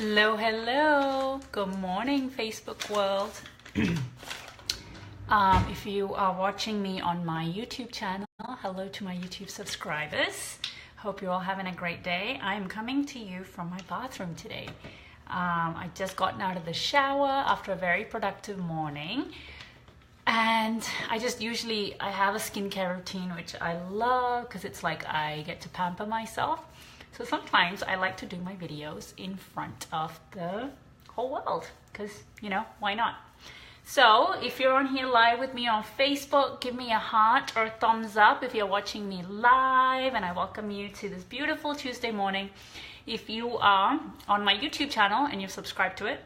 Hello, hello. Good morning, Facebook world. If you are watching me on my YouTube channel, hello to my YouTube subscribers. Hope you're all having a great day. I'm coming to you from my bathroom today. I just gotten out of the shower after a very productive morning. And I have a skincare routine, which I love because it's like I get to pamper myself. So sometimes I like to do my videos in front of the whole world because, why not? So if you're on here live with me on Facebook, give me a heart or a thumbs up if you're watching me live, and I welcome you to this beautiful Tuesday morning. If you are on my YouTube channel and you've subscribed to it,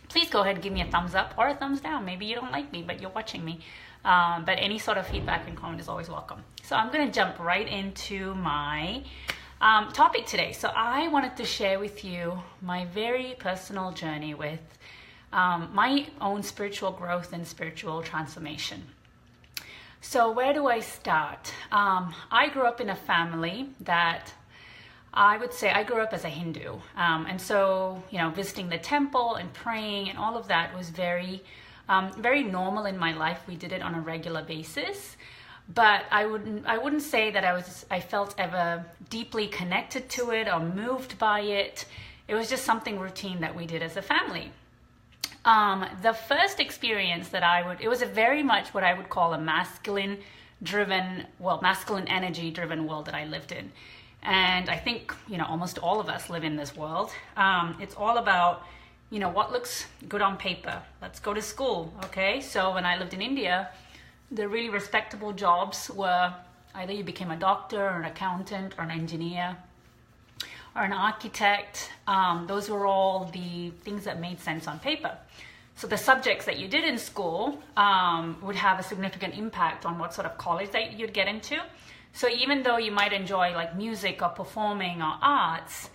please go ahead and give me a thumbs up or a thumbs down. Maybe you don't like me, but you're watching me. But any sort of feedback and comment is always welcome. So I'm going to jump right into my topic today. So I wanted to share with you my very personal journey with my own spiritual growth and spiritual transformation. So where do I start? I grew up in a family that I would say I grew up as a Hindu. And so, visiting the temple and praying and all of that was very normal in my life. We did it on a regular basis. But I wouldn't say that I felt ever deeply connected to it or moved by it. It was just something routine that we did as a family. The first experience it was a very much what I would call a masculine energy driven world that I lived in. And I think, almost all of us live in this world. It's all about, what looks good on paper. Let's go to school, okay? So when I lived in India, the really respectable jobs were either you became a doctor or an accountant or an engineer or an architect. Those were all the things that made sense on paper. So the subjects that you did in school would have a significant impact on what sort of college that you'd get into. So even though you might enjoy like music or performing or arts,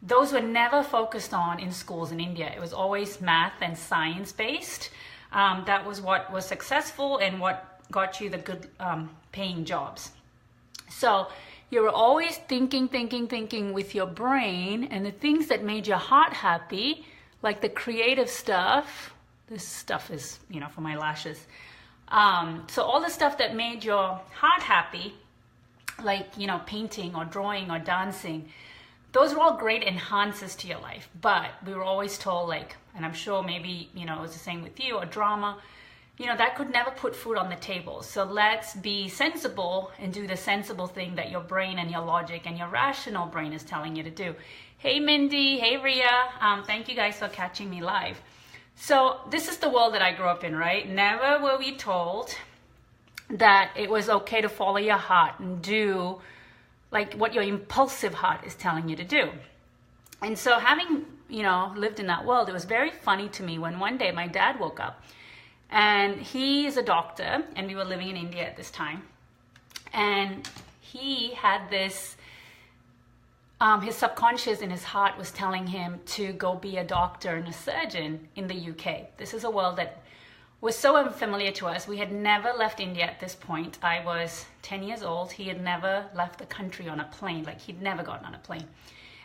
those were never focused on in schools in India. It was always math and science based. That was what was successful and what got you the good paying jobs. So you were always thinking with your brain, and the things that made your heart happy, like the creative stuff. This stuff is, for my lashes. So all the stuff that made your heart happy, like, painting or drawing or dancing, those were all great enhancers to your life. But we were always told, and I'm sure maybe, it was the same with you, or drama, that could never put food on the table. So let's be sensible and do the sensible thing that your brain and your logic and your rational brain is telling you to do. Hey, Mindy. Hey, Ria. Thank you guys for catching me live. So this is the world that I grew up in, right? Never were we told that it was okay to follow your heart and do like what your impulsive heart is telling you to do. And so having, lived in that world, it was very funny to me when one day my dad woke up. And he is a doctor, and we were living in India at this time. And he had this, his subconscious in his heart was telling him to go be a doctor and a surgeon in the UK. This is a world that was so unfamiliar to us. We had never left India at this point. I was 10 years old. He had never left the country on a plane. He'd never gotten on a plane.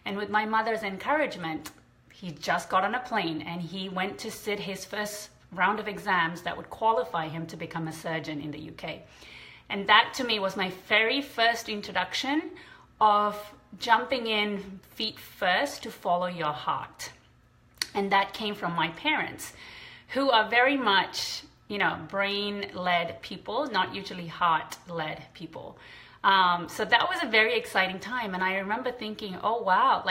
And with my mother's encouragement, he just got on a plane and he went to sit his first round of exams that would qualify him to become a surgeon in the UK. And that to me was my very first introduction of jumping in feet first to follow your heart. And that came from my parents, who are very much, brain-led people, not usually heart-led people. So that was a very exciting time. And I remember thinking, oh, wow,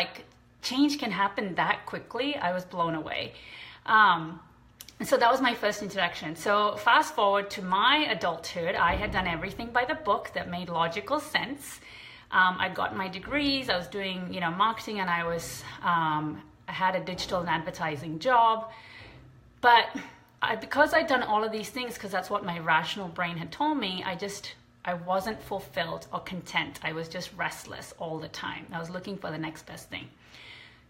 change can happen that quickly. I was blown away. So that was my first introduction. So fast forward to my adulthood, I had done everything by the book that made logical sense. I'd gotten my degrees, I was doing, marketing, and I had a digital and advertising job. But because I'd done all of these things, because that's what my rational brain had told me, I wasn't fulfilled or content. I was just restless all the time. I was looking for the next best thing.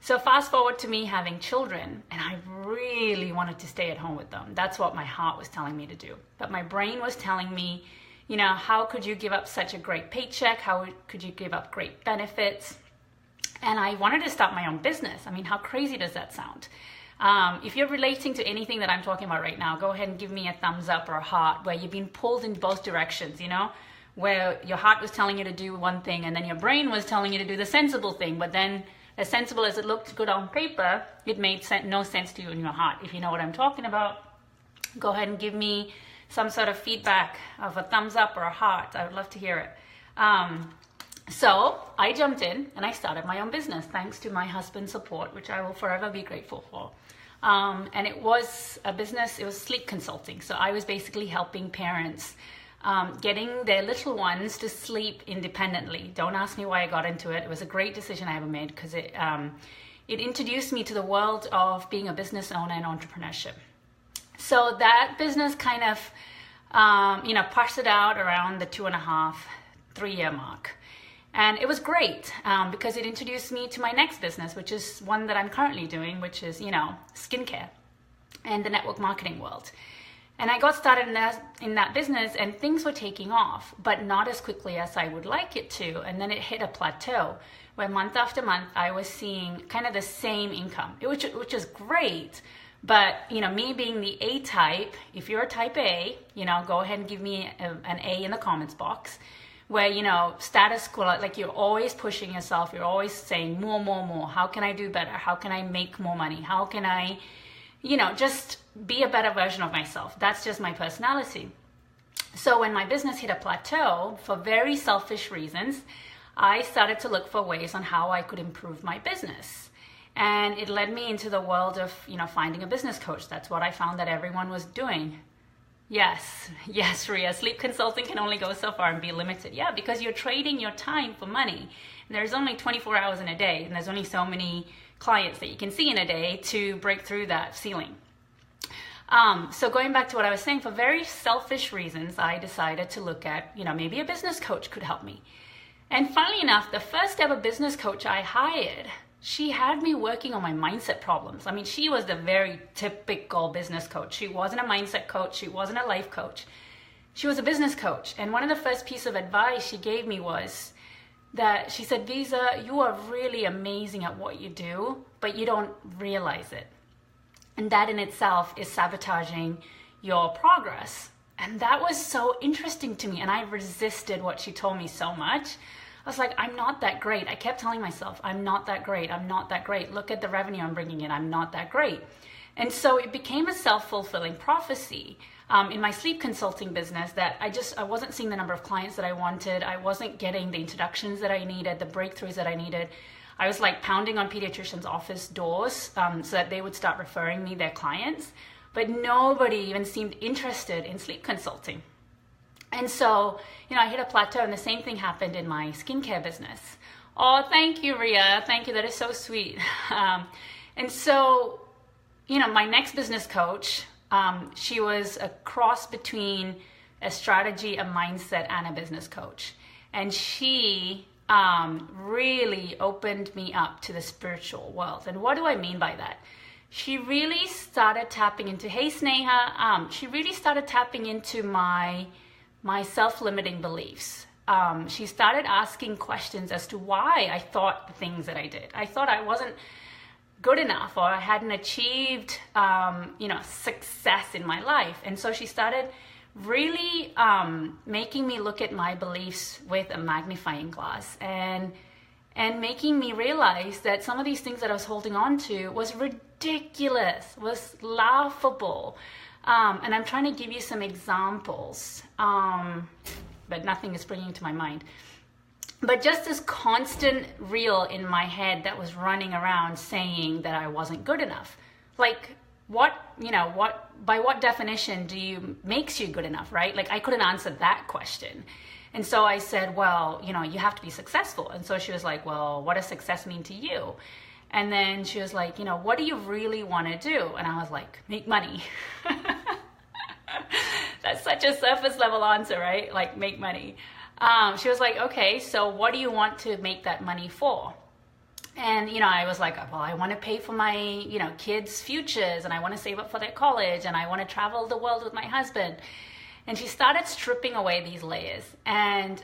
So fast forward to me having children, and I really wanted to stay at home with them. That's what my heart was telling me to do. But my brain was telling me, how could you give up such a great paycheck? How could you give up great benefits? And I wanted to start my own business. I mean, how crazy does that sound? If you're relating to anything that I'm talking about right now, go ahead and give me a thumbs up or a heart where you've been pulled in both directions, where your heart was telling you to do one thing and then your brain was telling you to do the sensible thing. But then as sensible as it looked good on paper, it made no sense to you in your heart. If you know what I'm talking about, go ahead and give me some sort of feedback of a thumbs up or a heart. I would love to hear it. So I jumped in and I started my own business thanks to my husband's support, which I will forever be grateful for. And it was a business, it was sleep consulting. So I was basically helping parents getting their little ones to sleep independently. Don't ask me why I got into it. It was a great decision I ever made because it introduced me to the world of being a business owner and entrepreneurship. So that business kind of, parsed it out around the 2.5, 3 year mark. And it was great because it introduced me to my next business, which is one that I'm currently doing, which is, skincare and the network marketing world. And I got started in that business and things were taking off, but not as quickly as I would like it to. And then it hit a plateau where month after month, I was seeing kind of the same income, which is great. But, me being the A type, if you're a type A, go ahead and give me an A in the comments box. Where, status quo, like you're always pushing yourself. You're always saying more, more, more. How can I do better? How can I make more money? How can I, just be a better version of myself? That's just my personality. So when my business hit a plateau, for very selfish reasons, I started to look for ways on how I could improve my business. And it led me into the world of, finding a business coach. That's what I found that everyone was doing. Yes, Ria, sleep consulting can only go so far and be limited. Yeah, because you're trading your time for money. And there's only 24 hours in a day, and there's only so many clients that you can see in a day to break through that ceiling. So going back to what I was saying, for very selfish reasons, I decided to look at, maybe a business coach could help me. And funnily enough, the first ever business coach I hired, she had me working on my mindset problems. I mean, she was the very typical business coach. She wasn't a mindset coach. She wasn't a life coach. She was a business coach. And one of the first pieces of advice she gave me was that she said, Visa, you are really amazing at what you do, but you don't realize it. And that in itself is sabotaging your progress. And that was so interesting to me. And I resisted what she told me so much. I was like, I'm not that great. I kept telling myself, I'm not that great. I'm not that great. Look at the revenue I'm bringing in. I'm not that great. And so it became a self-fulfilling prophecy in my sleep consulting business that I wasn't seeing the number of clients that I wanted. I wasn't getting the introductions that I needed, the breakthroughs that I needed. I was like pounding on pediatricians' office doors so that they would start referring me their clients. But nobody even seemed interested in sleep consulting. And so, I hit a plateau, and the same thing happened in my skincare business. Oh, thank you, Ria. Thank you. That is so sweet. And so, my next business coach, she was a cross between a strategy, a mindset, and a business coach. And she really opened me up to the spiritual world. And what do I mean by that? She really started tapping into, hey, Sneha, she really started tapping into my self-limiting beliefs. She started asking questions as to why I thought the things that I did. I thought I wasn't good enough, or I hadn't achieved, success in my life. And so she started really making me look at my beliefs with a magnifying glass and making me realize that some of these things that I was holding on to was ridiculous, was laughable. And I'm trying to give you some examples, but nothing is springing to my mind. But just this constant reel in my head that was running around saying that I wasn't good enough. Like, by what definition makes you good enough, right? Like, I couldn't answer that question. And so I said, well, you have to be successful. And so she was like, well, what does success mean to you? And then she was like, what do you really want to do? And I was like, make money. That's such a surface level answer, right? Like, make money. She was like, okay, so what do you want to make that money for? And, I was like, well, I want to pay for my, kids' futures, and I want to save up for their college, and I want to travel the world with my husband. And she started stripping away these layers. And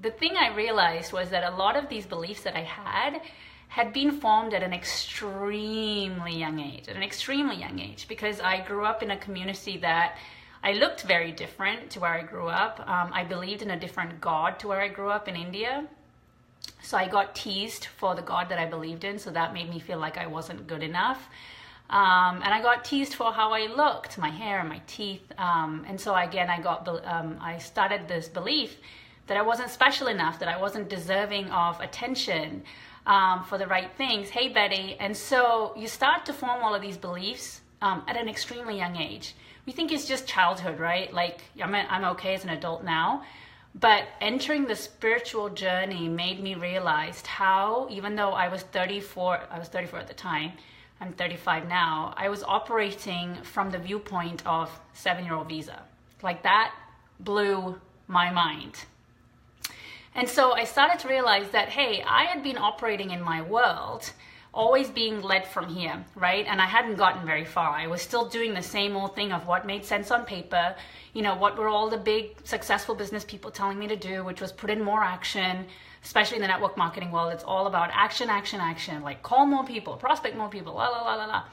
the thing I realized was that a lot of these beliefs that I had had been formed at an extremely young age, because I grew up in a community that I looked very different to where I grew up. I believed in a different God to where I grew up in India. So I got teased for the God that I believed in, so that made me feel like I wasn't good enough. And I got teased for how I looked, my hair and my teeth. And so again, I started this belief that I wasn't special enough, that I wasn't deserving of attention for the right things. Hey, Betty. And so you start to form all of these beliefs at an extremely young age. We think it's just childhood, right? Like, I'm okay as an adult now. But entering the spiritual journey made me realize how, even though I was 34 at the time, I'm 35 now, I was operating from the viewpoint of 7-year-old Visa. Like, that blew my mind. And so I started to realize that, hey, I had been operating in my world, always being led from here, right? And I hadn't gotten very far. I was still doing the same old thing of what made sense on paper, what were all the big successful business people telling me to do, which was put in more action, especially in the network marketing world. It's all about action, action, action, like call more people, prospect more people, la, la, la, la, la.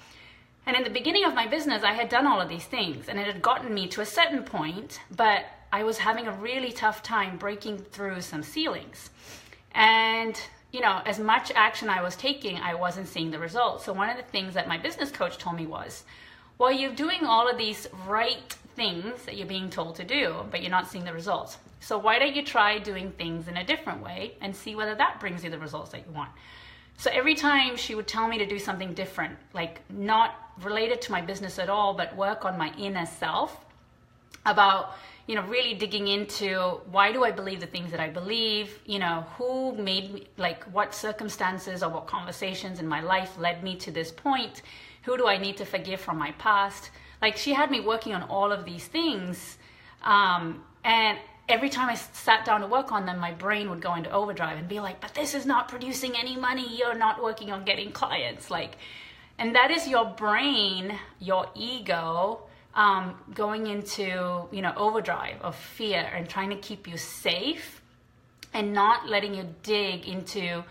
And in the beginning of my business, I had done all of these things, and it had gotten me to a certain point, but I was having a really tough time breaking through some ceilings. And as much action I was taking, I wasn't seeing the results. So one of the things that my business coach told me was, well, you're doing all of these right things that you're being told to do, but you're not seeing the results. So why don't you try doing things in a different way and see whether that brings you the results that you want? So every time she would tell me to do something different, like not related to my business at all, but work on my inner self, about really digging into, why do I believe the things that I believe? Who made me, like what circumstances or what conversations in my life led me to this point? Who do I need to forgive from my past? Like, she had me working on all of these things. And every time I sat down to work on them, my brain would go into overdrive and be like, but this is not producing any money. You're not working on getting clients. And that is your brain, your ego, going into, overdrive of fear and trying to keep you safe and not letting you dig into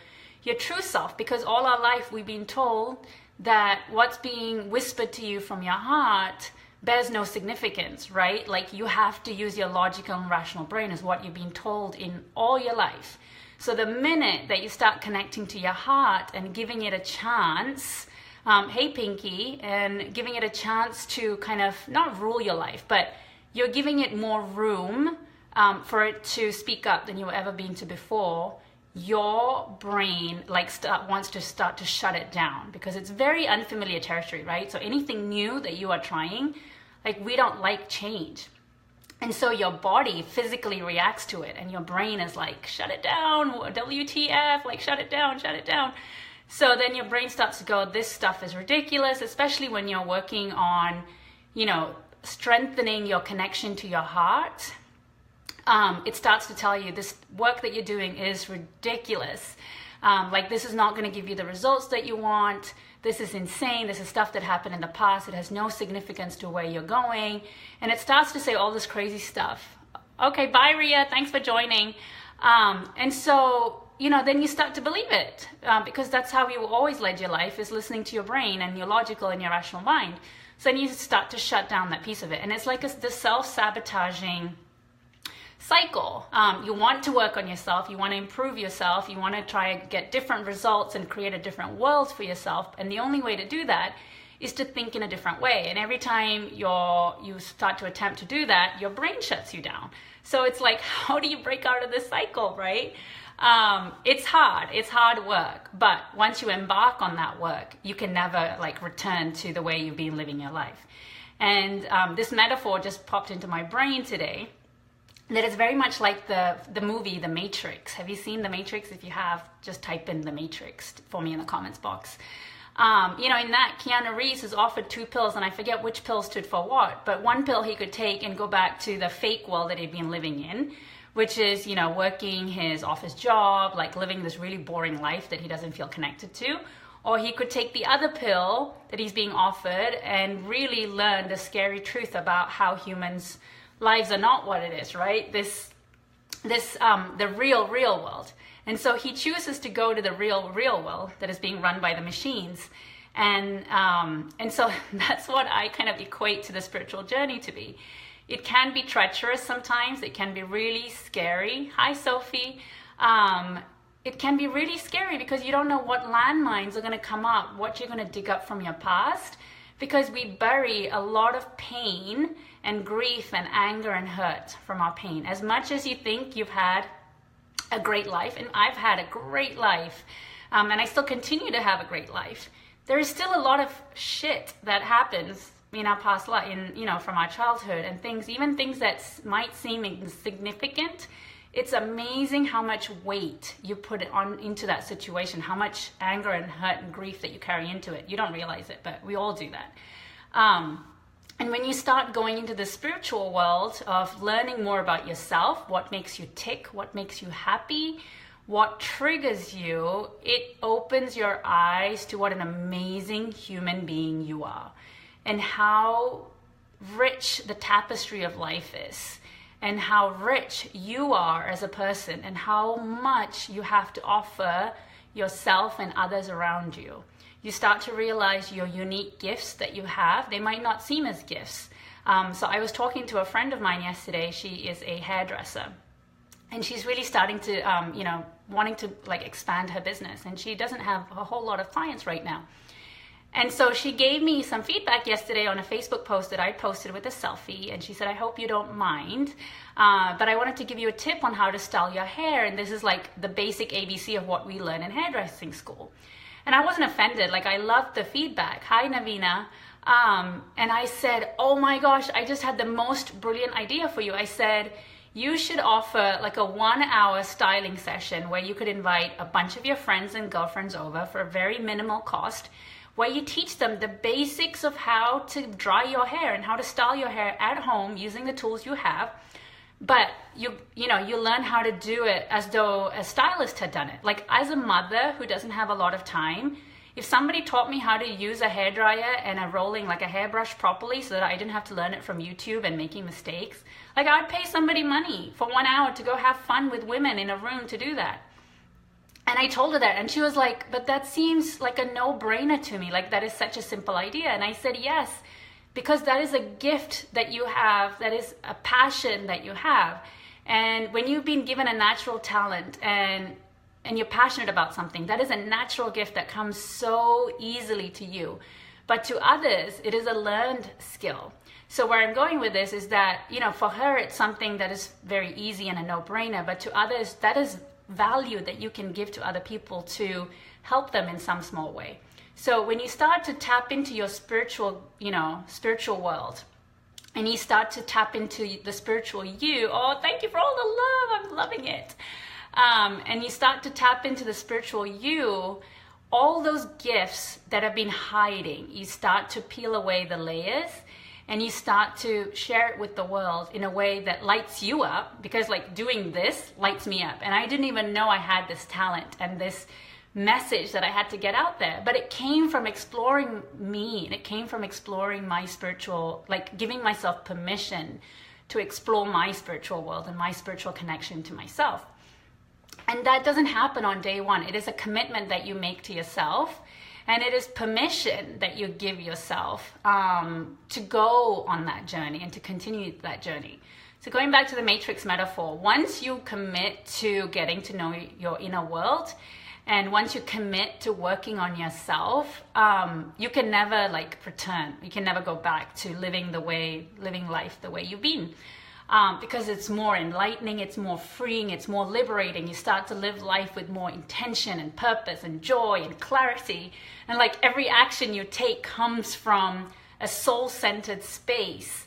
your true self. Because all our life we've been told that what's being whispered to you from your heart bears no significance, right? Like, you have to use your logical and rational brain is what you've been told in all your life. So the minute that you start connecting to your heart and giving it a chance, hey Pinky, and giving it a chance to kind of not rule your life, but you're giving it more room for it to speak up than you've ever been to before, your brain wants to start to shut it down, because it's very unfamiliar territory, right? So anything new that you are trying, we don't like change. And so your body physically reacts to it, and your brain is like, shut it down, WTF, shut it down, shut it down. So then your brain starts to go, this stuff is ridiculous, especially when you're working on, strengthening your connection to your heart. It starts to tell you this work that you're doing is ridiculous. This is not going to give you the results that you want. This is insane. This is stuff that happened in the past. It has no significance to where you're going. And it starts to say all this crazy stuff. Okay, bye, Ria. Thanks for joining. And so, then you start to believe it, because that's how you always led your life, is listening to your brain and your logical and your rational mind. So then you start to shut down that piece of it. And it's like the self-sabotaging cycle. You want to work on yourself, you want to improve yourself, you want to try to get different results and create a different world for yourself. And the only way to do that is to think in a different way. And every time you start to attempt to do that, your brain shuts you down. So it's like, how do you break out of this cycle, right? It's hard work, but once you embark on that work, you can never return to the way you've been living your life. And this metaphor just popped into my brain today, that is very much like the movie The Matrix. Have you seen The Matrix? If you have, just type in The Matrix for me in the comments box. In that, Keanu Reeves is offered 2 pills, and I forget which pill stood for what, but one pill he could take and go back to the fake world that he'd been living in, which is, working his office job, living this really boring life that he doesn't feel connected to. Or he could take the other pill that he's being offered and really learn the scary truth about how humans' lives are not what it is, right? The real world. And so he chooses to go to the real world that is being run by the machines. And so that's what I kind of equate to the spiritual journey to be. It can be treacherous sometimes. It can be really scary. Hi, Sophie. It can be really scary because you don't know what landmines are going to come up, what you're going to dig up from your past, because we bury a lot of pain and grief and anger and hurt from our pain. As much as you think you've had a great life, and I've had a great life, and I still continue to have a great life, there is still a lot of shit that happens in our past life, from our childhood, and even things that might seem insignificant. It's amazing how much weight you put into that situation, how much anger and hurt and grief that you carry into it. You don't realize it, but we all do that. And when you start going into the spiritual world of learning more about yourself, what makes you tick, what makes you happy, what triggers you, it opens your eyes to what an amazing human being you are, and how rich the tapestry of life is, and how rich you are as a person, and how much you have to offer yourself and others around you. You start to realize your unique gifts that you have. They might not seem as gifts. So I was talking to a friend of mine yesterday. She is a hairdresser, and she's really starting to, wanting to expand her business, and she doesn't have a whole lot of clients right now. And so she gave me some feedback yesterday on a Facebook post that I posted with a selfie, and she said, I hope you don't mind, but I wanted to give you a tip on how to style your hair, and this is the basic ABC of what we learn in hairdressing school. And I wasn't offended. I loved the feedback. Hi, Navina. And I said, oh my gosh, I just had the most brilliant idea for you. I said, you should offer a 1-hour styling session where you could invite a bunch of your friends and girlfriends over for a very minimal cost, where you teach them the basics of how to dry your hair and how to style your hair at home using the tools you have. But you learn how to do it as though a stylist had done it. As a mother who doesn't have a lot of time, if somebody taught me how to use a hairdryer and a rolling, a hairbrush properly, so that I didn't have to learn it from YouTube and making mistakes, I'd pay somebody money for 1 hour to go have fun with women in a room to do that. And I told her that, and she was like, but that seems like a no-brainer to me. That is such a simple idea. And I said, yes, because that is a gift that you have, that is a passion that you have. And when you've been given a natural talent and you're passionate about something, that is a natural gift that comes so easily to you. But to others, it is a learned skill. So where I'm going with this is that, for her, it's something that is very easy and a no-brainer. But to others, that is value that you can give to other people to help them in some small way. So when you start to tap into your spiritual world, and you start to tap into the spiritual you, oh, thank you for all the love, I'm loving it. And you start to tap into the spiritual you, all those gifts that have been hiding, you start to peel away the layers, and you start to share it with the world in a way that lights you up, because doing this lights me up. And I didn't even know I had this talent and this message that I had to get out there. But it came from exploring me, and it came from exploring my spiritual, giving myself permission to explore my spiritual world and my spiritual connection to myself. And that doesn't happen on day one. It is a commitment that you make to yourself. And it is permission that you give yourself to go on that journey and to continue that journey. So going back to the matrix metaphor, once you commit to getting to know your inner world, and once you commit to working on yourself, you can never return. You can never go back to living life the way you've been. Because it's more enlightening, it's more freeing, it's more liberating. You start to live life with more intention and purpose and joy and clarity. And every action you take comes from a soul-centered space.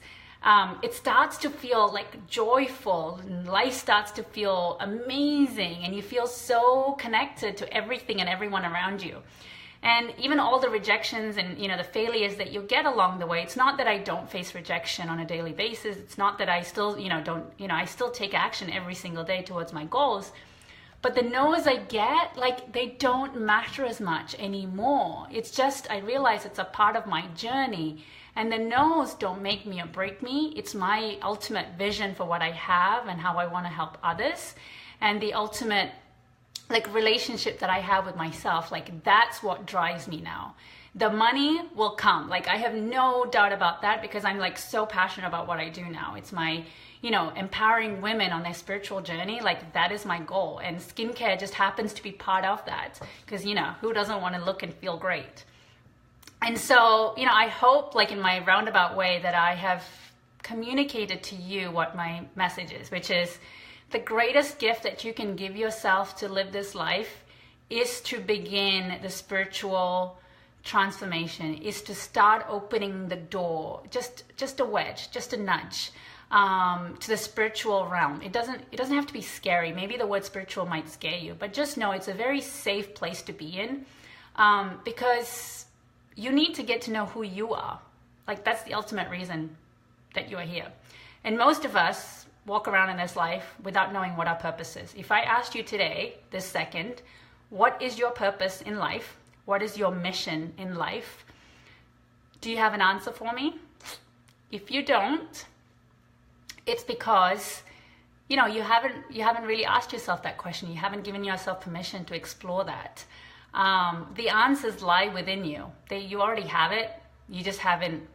It starts to feel joyful, and life starts to feel amazing, and you feel so connected to everything and everyone around you. And even all the rejections and, the failures that you get along the way, it's not that I don't face rejection on a daily basis. It's not that I still, I still take action every single day towards my goals. But the no's I get, they don't matter as much anymore. It's just, I realize it's a part of my journey. And the no's don't make me or break me. It's my ultimate vision for what I have and how I want to help others. And the ultimate like relationship that I have with myself, like that's what drives me now. The money will come. Like I have no doubt about that because I'm like so passionate about what I do now. It's my, empowering women on their spiritual journey. Like that is my goal. And skincare just happens to be part of that because, who doesn't want to look and feel great? And so, I hope like in my roundabout way that I have communicated to you what my message is, which is the greatest gift that you can give yourself to live this life is to begin the spiritual transformation, is to start opening the door, just a wedge, just a nudge to the spiritual realm. It doesn't have to be scary. Maybe the word spiritual might scare you, but just know it's a very safe place to be in because you need to get to know who you are. Like that's the ultimate reason that you are here. And most of us walk around in this life without knowing what our purpose is. If I asked you today, this second, what is your purpose in life? What is your mission in life? Do you have an answer for me? If you don't, it's because you haven't really asked yourself that question. You haven't given yourself permission to explore that. The answers lie within you. You already have it. You just haven't,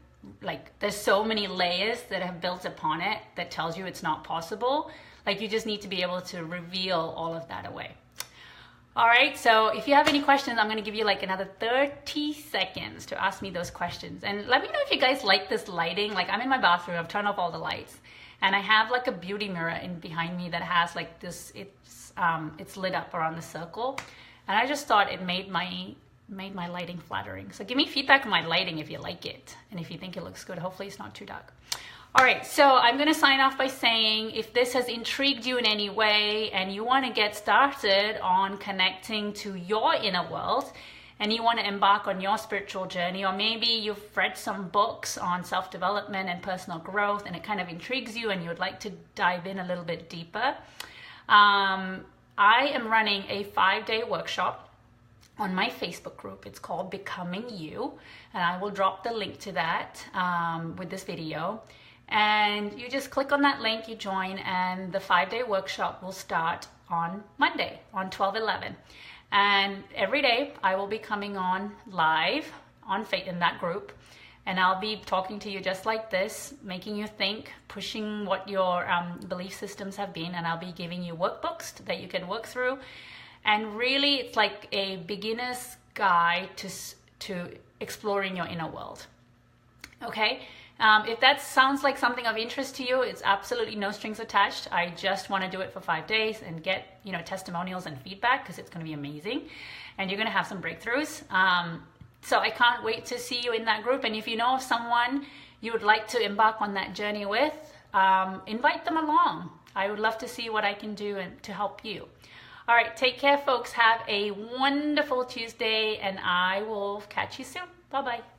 there's so many layers that have built upon it that tells you it's not possible. Like you just need to be able to reveal all of that away. All right, so if you have any questions, I'm gonna give you like another 30 seconds to ask me those questions. And let me know if you guys like this lighting. Like I'm in my bathroom, I've turned off all the lights. And I have like a beauty mirror in behind me that has like this, it's lit up around the circle. And I just thought it made my lighting flattering. So give me feedback on my lighting if you like it. And if you think it looks good, hopefully it's not too dark. All right, so I'm gonna sign off by saying if this has intrigued you in any way and you wanna get started on connecting to your inner world and you wanna embark on your spiritual journey, or maybe you've read some books on self-development and personal growth and it kind of intrigues you and you would like to dive in a little bit deeper, I am running a 5-day workshop on my Facebook group. It's called Becoming You, and I will drop the link to that with this video. And you just click on that link, you join, and the 5-day workshop will start on Monday, on 12/11. And every day I will be coming on live in that group, and I'll be talking to you just like this, making you think, pushing what your belief systems have been, and I'll be giving you workbooks that you can work through. And really, it's like a beginner's guide to exploring your inner world. Okay? If that sounds like something of interest to you, it's absolutely no strings attached. I just want to do it for 5 days and get, testimonials and feedback because it's going to be amazing. And you're going to have some breakthroughs. So I can't wait to see you in that group. And if you know of someone you would like to embark on that journey with, invite them along. I would love to see what I can do to help you. All right, take care, folks. Have a wonderful Tuesday, and I will catch you soon. Bye-bye.